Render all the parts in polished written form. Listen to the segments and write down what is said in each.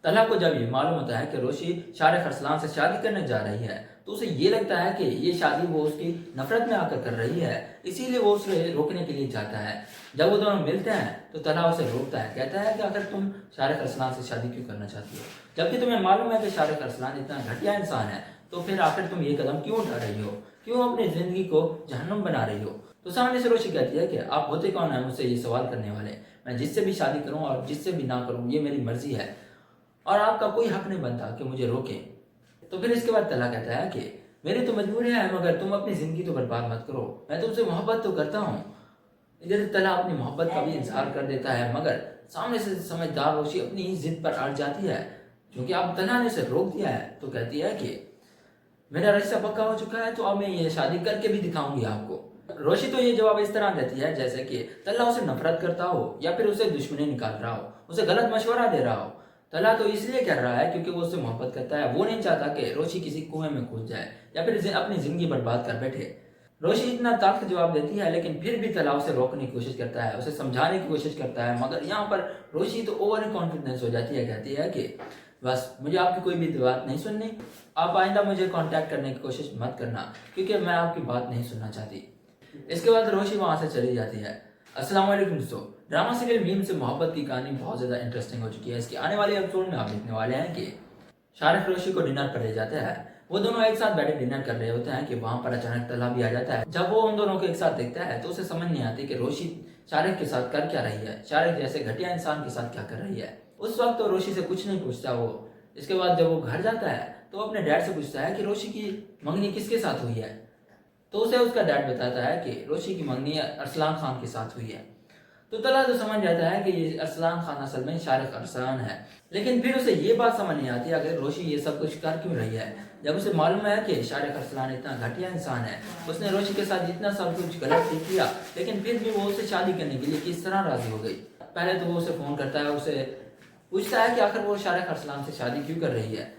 तलहा को जब ये मालूम होता है कि रोशी शारिक अरसलान से शादी करने जा रही है तो उसे ये लगता है कि ये शादी वो उसकी नफरत में आकर कर रही है, इसीलिए वो उसे रोकने के लिए जाता है। जब वो दोनों मिलते हैं तो तलहा उसे रोकता है, कहता है कि आखिर तुम शारिक अरसलान से शादी क्यों करना चाहती हो, जबकि तुम्हें मालूम है कि शारिक अरसलान इतना घटिया इंसान है, तो फिर आखिर तुम ये कदम क्यों उठा रही हो, क्यों अपनी जिंदगी को जहन्नुम बना रही हो। तो सामने से रोशी कहती है कि आप होते कौन है मुझसे ये सवाल करने वाले, मैं जिससे भी शादी करूं और जिससे भी ना करूं ये मेरी मर्जी है और आपका कोई हक नहीं बनता कि मुझे रोके। तो फिर इसके बाद तला कहता है कि मेरी तो मजबूरी है मगर तुम अपनी जिंदगी तो बर्बाद मत करो, मैं तुमसे मोहब्बत तो करता हूँ। इधर तला अपनी मोहब्बत का भी इजहार कर देता है मगर सामने से समझदार रोशी अपनी ही जिद पर अड़ जाती है, क्योंकि अब तला ने उसे रोक दिया है। तो कहती है कि मेरा रिश्ता पक्का हो चुका है तो अब मैं ये शादी करके भी दिखाऊंगी आपको। रोशी तो ये जवाब इस तरह देती है जैसे कि तल्ला उसे नफरत करता हो या फिर उसे दुश्मनी निकाल रहा हो, उसे गलत मशवरा दे रहा हो। तल्ला तो इसलिए कर रहा है क्योंकि वो उससे मोहब्बत करता है, वो नहीं चाहता कि रोशी किसी कुएं में कूद जाए या फिर अपनी जिंदगी बर्बाद कर बैठे। रोशी इतना ताक जवाब देती है लेकिन फिर भी तला उसे रोकने की कोशिश करता है, उसे समझाने की कोशिश करता है, मगर यहाँ पर रोशी तो ओवर कॉन्फिडेंस हो जाती है, कहती है कि बस मुझे आपकी कोई भी बात नहीं सुननी, आप आइंदा मुझे कांटेक्ट करने की कोशिश मत करना क्योंकि मैं आपकी बात नहीं सुनना चाहती। इसके बाद रोशी वहां से चली जाती है। अस्सलाम वालेकुम दोस्तों, ड्रामा सीरियल मीम से मोहब्बत की कहानी बहुत ज़्यादा इंटरेस्टिंग हो चुकी है। इसकी आने वाले एपिसोड में आप देखने वाले हैं कि शारिक रोशी को डिनर पर ले जाता है, वो दोनों एक साथ बैठे डिनर कर रहे होते हैं कि वहां पर अचानक तला भी आ जाता है। जब वो उन दोनों को एक साथ देखता है तो उसे समझ नहीं आती कि रोशी शारिक के साथ कर क्या रही है, शारिक जैसे घटिया इंसान के साथ क्या कर रही है। उस वक्त तो रोशी से कुछ नहीं पूछता वो। इसके बाद जब वो घर जाता है तो अपने डैड से पूछता है कि रोशी की मंगनी किसके साथ हुई है, तो उसे उसका डैड बताता है कि रोशी की मंगनी अरसलान खान के साथ हुई है। तो तला तो समझ जाता है कि ये अरसलान खान असल में शारिक अरसलान है, लेकिन फिर उसे ये बात समझ नहीं आती अगर रोशी ये सब कुछ कर क्यों रही है, जब उसे मालूम है कि शारिक अरसलान इतना घटिया इंसान है, उसने रोशी के साथ इतना सब कुछ गलत नहीं किया, लेकिन फिर भी वो उसे शादी करने के लिए किस तरह राजी हो गई। पहले तो वो उसे फोन करता है, उसे पूछता है कि आखिर वो शारिक अरसलान से शादी क्यों कर रही है।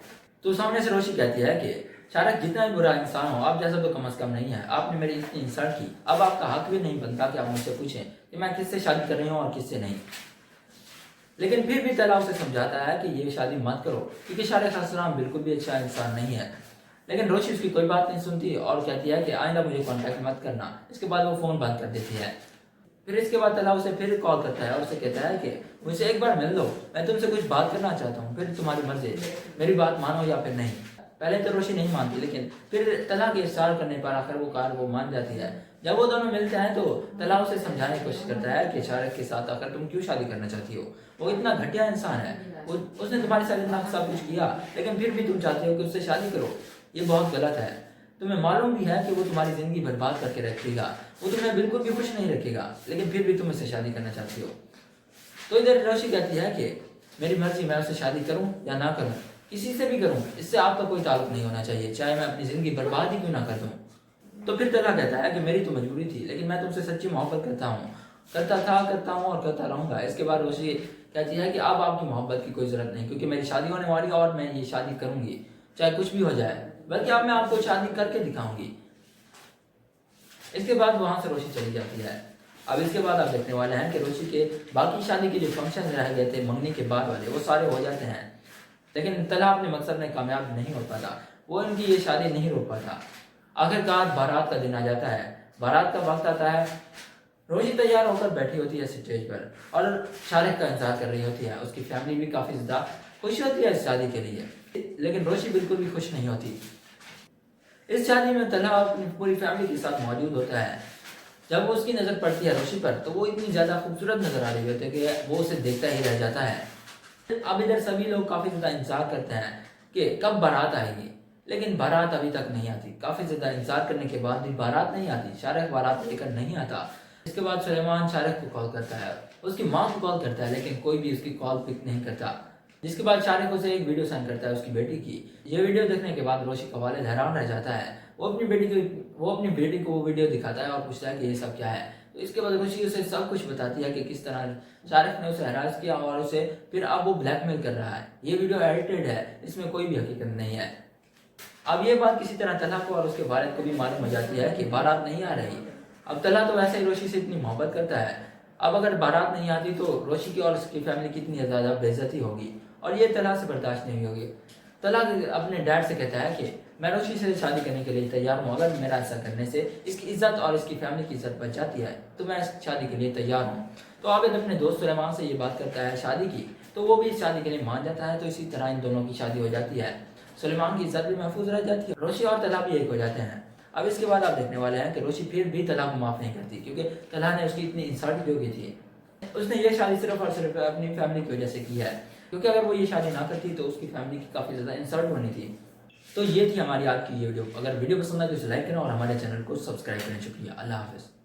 तो सामने से रोशी कहती है कि शारिक जितना भी बुरा इंसान हो आप जैसा तो कम से कम नहीं है, आपने मेरी इतनी इंसल्ट की, अब आपका हक भी नहीं बनता कि आप मुझसे पूछें कि मैं किससे शादी कर रही हूँ और किससे नहीं। लेकिन फिर भी तला उसे समझाता है कि ये शादी मत करो क्योंकि शारिक अरसलान बिल्कुल भी अच्छा इंसान नहीं है। लेकिन रोशी उसकी कोई बात नहीं सुनती और कहती है कि आइंदा मुझे कांटेक्ट मत करना। इसके बाद वो फोन बंद कर देती है। फिर इसके बाद तला उसे फिर कॉल करता है और उसे कहता है कि मुझसे एक बार मिल लो, मैं तुमसे कुछ बात करना चाहता हूँ, फिर तुम्हारी मर्जी, मेरी बात मानो या फिर नहीं। पहले तो रोशी नहीं मानती लेकिन फिर तला के इशार करने पर आखिर वो मान जाती है। जब वो दोनों मिलते हैं तो तला उसे समझाने की कोशिश करता है कि शारिक के साथ आकर तुम क्यों शादी करना चाहती हो, वो इतना घटिया इंसान है, उसने तुम्हारे साथ इतना सब कुछ किया लेकिन फिर भी तुम चाहते हो कि उससे शादी करो, ये बहुत गलत है। तुम्हें मालूम भी है कि वो तुम्हारी जिंदगी बर्बाद करके रखेगा, वो तुम्हें बिल्कुल भी खुश नहीं रखेगा, लेकिन फिर भी तुम उससे शादी करना चाहती हो। तो इधर रोशी कहती है कि मेरी मर्जी, मैं उससे शादी करूं या ना करूं, किसी से भी करूं, इससे आपका कोई ताल्लुक नहीं होना चाहिए, चाहे मैं अपनी जिंदगी बर्बाद ही क्यों ना कर दूं। तो फिर तला कहता है कि मेरी तो मजबूरी थी लेकिन मैं तुमसे सच्ची मोहब्बत करता हूँ, करता हूँ और करता रहूंगा। इसके बाद रोशी कहती है कि अब आपकी मोहब्बत की कोई जरूरत नहीं क्योंकि मेरी शादी होने वाली है और मैं ये शादी करूंगी चाहे कुछ भी हो जाए, बल्कि अब मैं आपको शादी करके दिखाऊंगी। इसके बाद वहां से रोशी चली जाती है। अब इसके बाद आप देखने वाले हैं कि रोशी के बाकी शादी के जो फंक्शन रह गए थे मंगनी के बाद वाले वो सारे हो जाते हैं, लेकिन तला अपने मकसद में कामयाब नहीं हो पाता, वो इनकी ये शादी नहीं रोक पाता। आखिरकार बारात का दिन आ जाता है, बारात का वक्त आता है, रोशी तैयार होकर बैठी होती है स्टेज पर और शारिक का इंतजार कर रही होती है। उसकी फैमिली भी काफी ज्यादा खुश होती है इस शादी के लिए, लेकिन रोशी बिल्कुल भी खुश नहीं होती। इस शादी में तला अपनी पूरी फैमिली के साथ मौजूद होता है। जब वो उसकी नजर पड़ती है रोशी पर तो वो इतनी ज्यादा खूबसूरत नजर आ रही होती है कि वो उसे देखता ही रह जाता है। अब इधर सभी लोग काफी ज्यादा इंतजार करते हैं कि कब बारात आएगी, लेकिन बारात अभी तक नहीं आती। काफी ज्यादा इंतजार करने के बाद भी बारात नहीं आती, शारिक बारात लेकर नहीं आता। इसके बाद सुलेमान शारिक को कॉल करता है, उसकी माँ को कॉल करता है लेकिन कोई भी उसकी कॉल पिक नहीं करता। जिसके बाद शारिक उसे एक वीडियो सेंड करता है उसकी बेटी की। ये वीडियो देखने के बाद रोशी का वालिद हैरान रह जाता है। वो अपनी बेटी को वो वीडियो दिखाता है और पूछता है कि ये सब क्या है। तो इसके बाद रोशी उसे सब कुछ बताती है कि किस तरह शारिक ने उसे हरास किया और उसे फिर अब वो ब्लैकमेल कर रहा है। ये वीडियो एडिटेड है, इसमें कोई भी हकीकत नहीं है। अब ये बात किसी तरह तला को और उसके वालिद को भी मालूम हो जाती है कि बारात नहीं आ रही। अब तला तो वैसे ही रोशी से इतनी मोहब्बत करता है, अब अगर बारात नहीं आती तो रोशी की और उसकी फैमिली की इतनी ज़्यादा बेइज्जती होगी और ये तला से बर्दाश्त नहीं होगी। तला अपने डैड से कहता है कि मैं रोशी से शादी करने के लिए तैयार हूँ, अगर मेरा ऐसा करने से इसकी इज्जत और इसकी फैमिली की इज्जत बच जाती है तो मैं इस शादी के लिए तैयार हूँ। तो आबिद अपने दोस्त सुलेमान से ये बात करता है शादी की, तो वो भी इस शादी के लिए मान जाता है। तो इसी तरह इन दोनों की शादी हो जाती है, सुलेमान की इज्जत भी महफूज रह जाती है, रोशी और तला भी एक हो जाते हैं। अब इसके बाद आप देखने वाले हैं कि रोशी फिर भी तला को माफ़ नहीं करती, क्योंकि तला ने उसकी इतनी इंसल्ट जो की थी। उसने ये शादी सिर्फ और सिर्फ अपनी फैमिली की वजह से की है, क्योंकि अगर वो ये शादी ना करती तो उसकी फैमिली की काफ़ी ज़्यादा इंसल्ट होनी थी। तो ये थी हमारी आज की ये वीडियो। अगर वीडियो पसंद आए तो इसे लाइक करें और हमारे चैनल को सब्सक्राइब करें। शुक्रिया, अल्लाह हाफिज़।